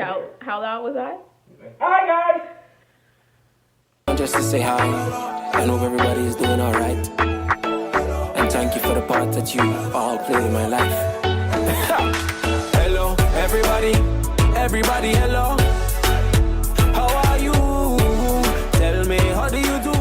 How loud was I? Hi guys! Just to say hi, I hope everybody is doing alright. And thank you for the part that you all played in my life. Hello, everybody, everybody, hello. How are you? Tell me, how do you do?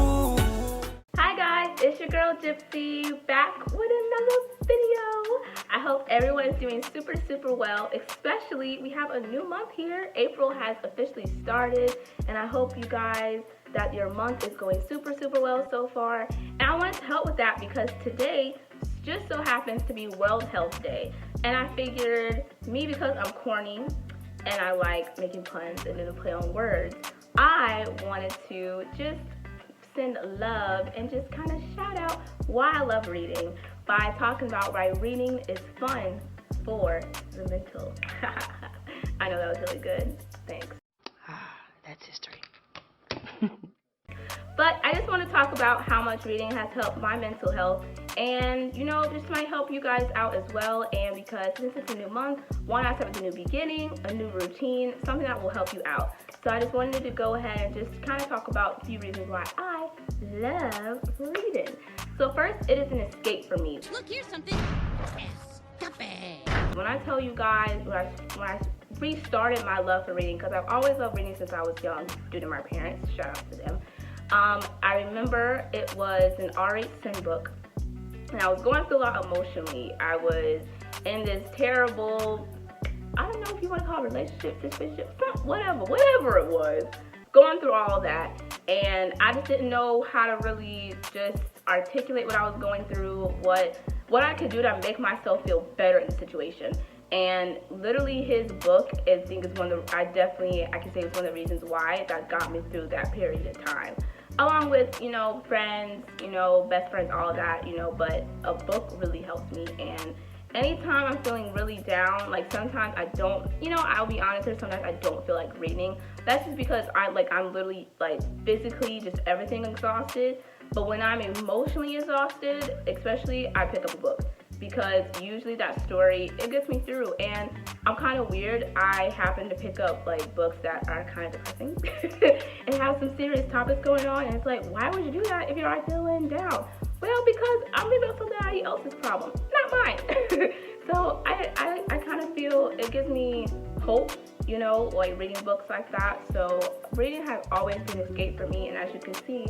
Hi guys, it's your girl Gypsy back with another video. I hope everyone is doing super well, especially we have a new month here. April has officially started, and I hope you guys that your month is going super well so far. And I wanted to help with that because today just so happens to be World Health Day, and I figured me, because I'm corny and I like making puns and then play on words, I wanted to just send love and just kind of shout out why I love reading by talking about why reading is fun for the mental. I know that was really good. Thanks. That's history. But I just want to talk about how much reading has helped my mental health, and you know, this might help you guys out as well. And because since it's a new month, why not start with a new beginning, a new routine, something that will help you out. So I just wanted to go ahead and just kind of talk about a few reasons why I love reading. So first, it is an escape for me. Look, here's something. Escape. When I tell you guys, when I restarted my love for reading, because I've always loved reading since I was young due to my parents, shout out to them. I remember it was an R.H. Sin book, and I was going through a lot emotionally. I was in this terrible, I don't know if you want to call it relationship, whatever it was, going through all that, and I just didn't know how to really just articulate what I was going through, what I could do to make myself feel better in the situation. And literally his book I think is one of the, I can say it's one of the reasons why that got me through that period of time. Along with, you know, friends, you know, best friends, all of that, you know, but a book really helps me. And anytime I'm feeling really down, like sometimes I don't, you know, I'll be honest here, sometimes I don't feel like reading. That's just because I'm literally like physically just everything exhausted. But when I'm emotionally exhausted, especially, I pick up a book. Because usually that story, it gets me through, and I'm kind of weird. I happen to pick up like books that are kind of depressing and have some serious topics going on, and it's like, why would you do that if you're not feeling down? Well, because I'm reading about somebody else's problem, not mine. So I kind of feel it gives me hope, you know, like reading books like that. So reading has always been an escape for me, and as you can see,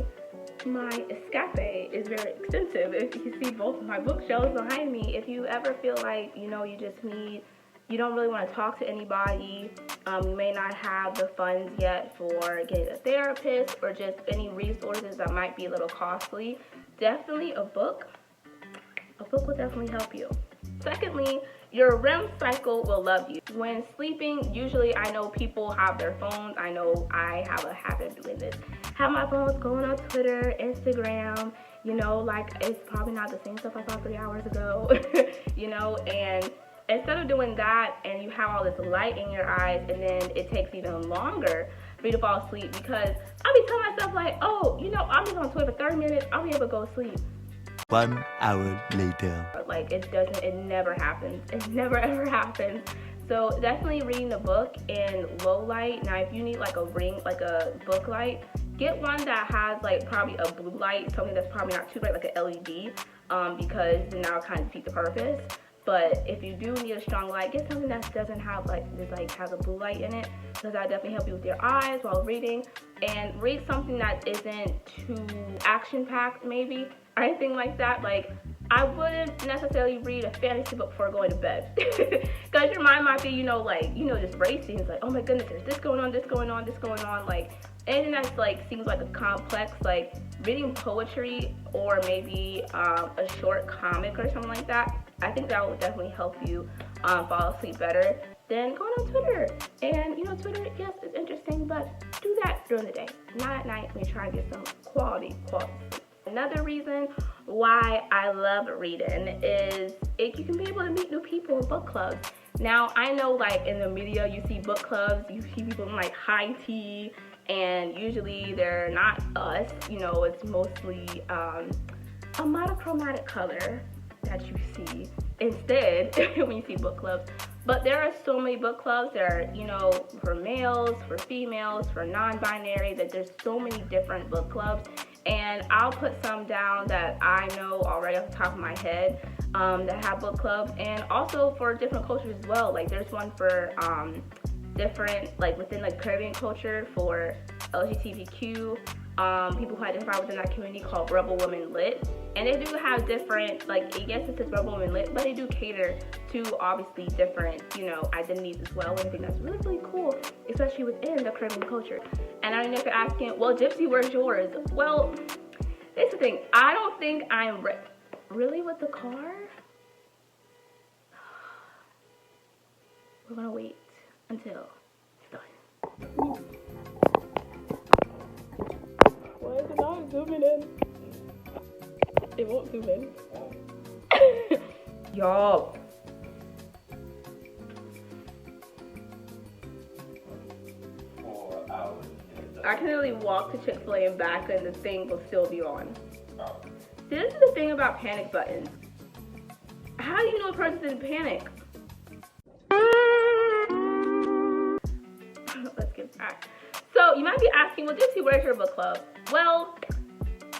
my escape is very extensive. If you see both of my bookshelves behind me, if you ever feel like, you know, you don't really want to talk to anybody, you may not have the funds yet for getting a therapist or just any resources that might be a little costly, definitely a book will definitely help you. Secondly, your REM cycle will love you. When sleeping, usually I know people have their phones. I know I have a habit of doing this. Have my phones going on Twitter, Instagram, you know, like it's probably not the same stuff I saw 3 hours ago, you know, and instead of doing that and you have all this light in your eyes and then it takes even longer for you to fall asleep, because I'll be telling myself like, oh, you know, I'm just on Twitter for 30 minutes, I'll be able to go to sleep. 1 hour later. Like it never happens. It never ever happens. So definitely reading a book in low light. Now if you need like a book light, get one that has like probably a blue light, something that's probably not too bright, like an LED, because then that'll kind of defeat the purpose. But if you do need a strong light, get something that doesn't have has a blue light in it, because that'll definitely help you with your eyes while reading. And read something that isn't too action-packed maybe, or anything like that. Like, I wouldn't necessarily read a fantasy book before going to bed, because your mind might be, just racing. It's like, oh my goodness, there's this going on, like anything that's like seems like a complex, like reading poetry or maybe a short comic or something like that. I think that will definitely help you fall asleep better than going on Twitter. And Twitter, yes, it's interesting, but do that during the day, not at night when you're trying to get some quality sleep. Another reason why I love reading is you can be able to meet new people in book clubs. Now, I know like in the media, you see book clubs, you see people in like high tea, and usually they're not us, it's mostly a monochromatic color that you see instead when you see book clubs. But there are so many book clubs. There are, you know, for males, for females, for non-binary, that there's so many different book clubs. And I'll put some down that I know already off the top of my head that have book clubs, and also for different cultures as well. Like there's one for different, like within like Caribbean culture for LGBTQ people who identify within that community, called Rebel Women Lit. And they do have different, like, I guess it says Rebel Women Lit, but they do cater to obviously different, you know, identities as well. And I think that's really, really cool, especially within the Caribbean culture. And I don't know if you're asking, well, Gypsy, where's yours? Well, here's the thing. I don't think I'm really with the car. We're gonna wait until it's done. Why is it not zooming in? It won't zoom in. Y'all. I can literally walk to Chick-fil-A and back and the thing will still be on. This is the thing about panic buttons. How do you know a person's in panic? Let's get back. So you might be asking, well, Gypsy, where's your book club? Well,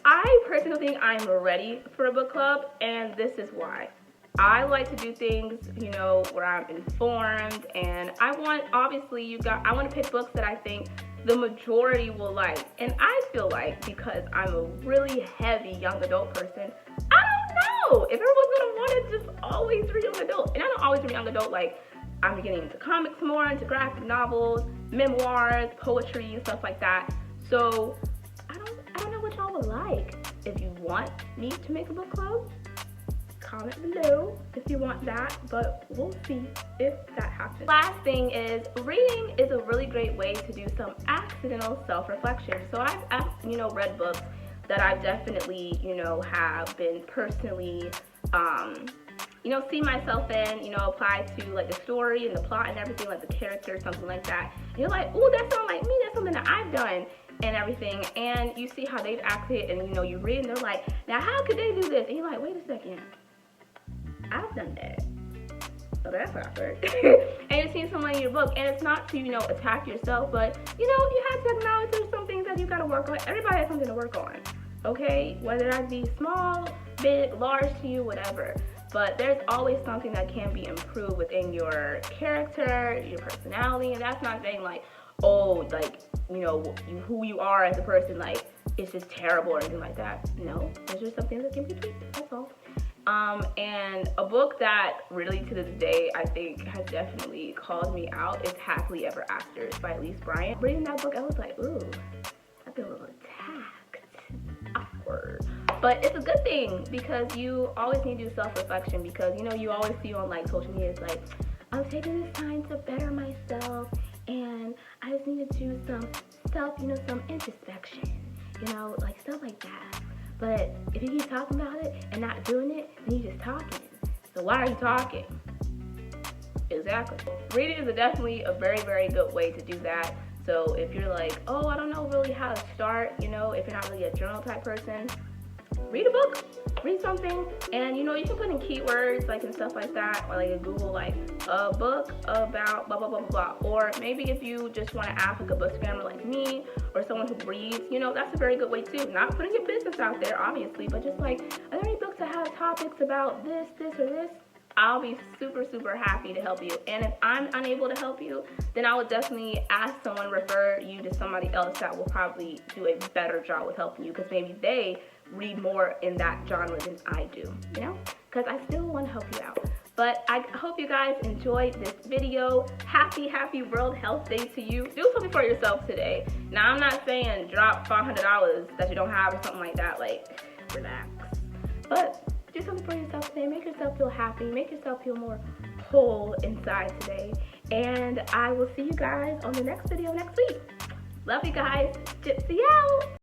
I personally think I'm ready for a book club, and this is why. I like to do things, you know, where I'm informed, and I want, obviously, I want to pick books that I think the majority will like. And I feel like, because I'm a really heavy young adult person, I don't know if everyone's gonna want to just always read young adult. And I don't always read young adult, like, I'm getting into comics more, into graphic novels, memoirs, poetry, and stuff like that. So I don't know what y'all would like. If you want me to make a book club, comment below if you want that, but we'll see if that happens. Last thing is, reading is a really great way to do some accidental self-reflection. So I've you know, read books that I've definitely, you know, have been personally you know, see myself in, you know, apply to like the story and the plot and everything, like the character, something like that. And you're like, oh, that sounds like me, that's something that I've done and everything. And you see how they've acted, and you know, you read and they're like, now how could they do this? And you're like, wait a second, I've done that. So that's awkward. And you're seeing someone in your book, and it's not to, you know, attack yourself, but you know, you have to acknowledge there's some things that you gotta work on. Everybody has something to work on, okay? Whether that be small, big, large to you, whatever. But there's always something that can be improved within your character, your personality, and that's not saying like, oh, like, you know, who you are as a person, like, it's just terrible or anything like that. No, there's just something that can be tweaked, that's all. And a book that really to this day I think has definitely called me out is Happily Ever After by Elise Bryant. Reading that book, I was like, ooh, I feel a little attacked, awkward. But it's a good thing, because you always need to do self-reflection, because, you know, you always see on like social media, it's like, I'm taking this time to better myself, and I just need to do some self, you know, some introspection, you know, like stuff like that. But if you keep talking about it and not doing it, then you're just talking. So why are you talking? Exactly. Reading is definitely a very, very good way to do that. So if you're like, oh, I don't know really how to start, you know, if you're not really a journal type person, read a book, read something, and you know, you can put in keywords like and stuff like that, or like a Google, like a book about blah blah blah blah blah. Or maybe if you just want to ask like a book scammer like me, or someone who reads, you know, that's a very good way too. Not putting your business out there, obviously, but just like, are there any books that have topics about this, this, or this? I'll be super, super happy to help you. And if I'm unable to help you, then I would definitely ask someone, refer you to somebody else that will probably do a better job with helping you, because maybe they read more in that genre than I do, you know, because I still want to help you out. But I hope you guys enjoyed this video. Happy World Health Day to you. Do something for yourself today. Now, I'm not saying drop $500 that you don't have or something like that, like, relax. But do something for yourself today. Make yourself feel happy. Make yourself feel more whole inside today. And I will see you guys on the next video next week. Love you guys. Gypsy out.